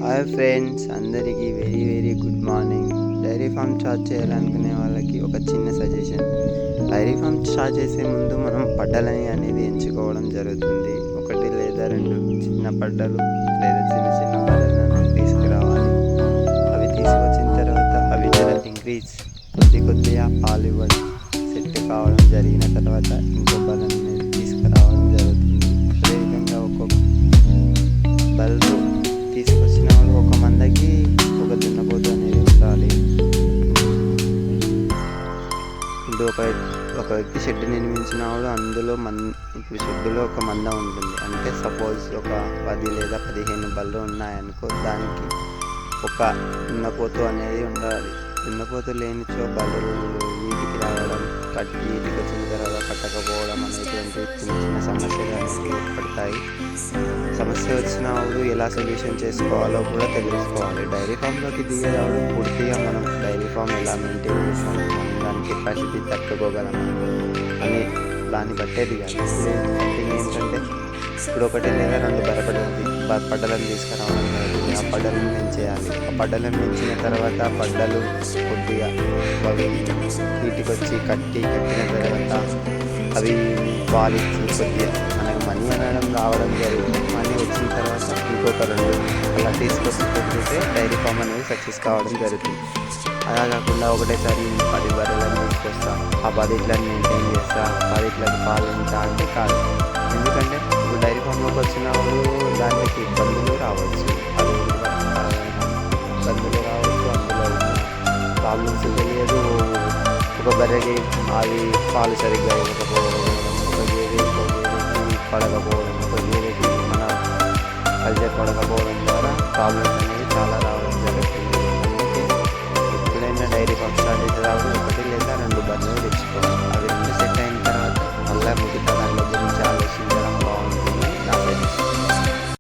Hi friends, అందరికీ very very good morning. Dairy farm start చేయాలనుకునే వాళ్ళకి ఒక చిన్న సజెషన్. డైరీ ఫామ్ స్టార్ట్ చేసే ముందు మనం పడ్డలని అనేది ఎంచుకోవడం జరుగుతుంది. ఒకటి లేదా రెండు చిన్న పడ్డలు లేదా చిన్న చిన్న పడ్డలను తీసుకురావాలి. అవి తీసుకొచ్చిన తర్వాత అవి జర ఇంక్రీజ్ కొద్దిగా పాలు ఇవ్వడం సెట్ కావడం జరిగిన తర్వాత ఇంకో బలను అనేది తీసుకురావడం జరుగుతుంది. అదేవిధంగా ఒక్కొక్క బల్బు తీసుకొచ్చిన వాళ్ళు ఒక మందకి ఒక దున్నపోతు అనేది ఉండాలి. ఇప్పుడు ఒక వ్యక్తి షెడ్ నిర్మించిన వాడు అందులో ఇప్పుడు షెడ్డులో ఒక మంద ఉంటుంది. అంటే సపోజ్ ఒక 10 లేదా 15 బళ్ళు ఉన్నాయనుకో, దానికి ఒక దున్నపోతు అనేది ఉండాలి. దున్నపోతు లేనిచో బళ్ళు వీటికి రావడం, వీటికి వచ్చిన తర్వాత కట్టకపోవడం అనేటువంటి చిన్న చిన్న సమస్యలు అనేవి ఏర్పడతాయి. సమస్య వచ్చినప్పుడు ఎలా సొల్యూషన్ చేసుకోవాలో కూడా తెలుసుకోవాలి. డైరీ ఫామ్లోకి దిగేవాడు పూర్తిగా మనం డైరీ ఫామ్ ఎలా మెయింటైన్ చేస్తాము, మనం దాని కెపాసిటీ తట్టుకోగలమా అని దాన్ని బట్టే దిగాలి. ఏంటంటే ఇప్పుడు ఒకటి లేదా రెండు పడ్డలను తీసుకురావడం జరుగుతుంది. ఆ పడ్డలను పెంచేయాలి. ఆ పడ్డలను పెంచిన తర్వాత పడ్డలు కొద్దిగా వీటికి వచ్చి కట్టిన తర్వాత అవి పాలు కొద్దిగా మనకు మనీ అనడం రావడం జరుగుతుంది. మనీ వచ్చిన తర్వాత ఇంకొక రెండు అలా తీసుకొస్తే డైరీ ఫామ్ అనేది సక్సెస్ కావడం జరుగుతుంది. అలా కాకుండా ఒకటేసారి 10 బర్రెలను తీసుకొస్తాం, ఆ 10 మెయింటైన్ చేస్తా, 10 పాలు ఉంటా అంటే కాదు. ఎందుకంటే ఇప్పుడు డైరీ ఫామ్లోకి వచ్చిన వాళ్ళు దానికి ఇబ్బందులు రావచ్చు. అందులో ప్రాబ్లమ్స్ తెలియదు. ఒక బర్రెకి అవి పాలు సరిగ్గా ఇవ్వకపోవడం, ఒక గేదెకి పడకపోవడం, ఒక గేదెకి మన కల్చర్ పడకపోవడం ద్వారా ప్రాబ్లమ్స్ అనేవి చాలా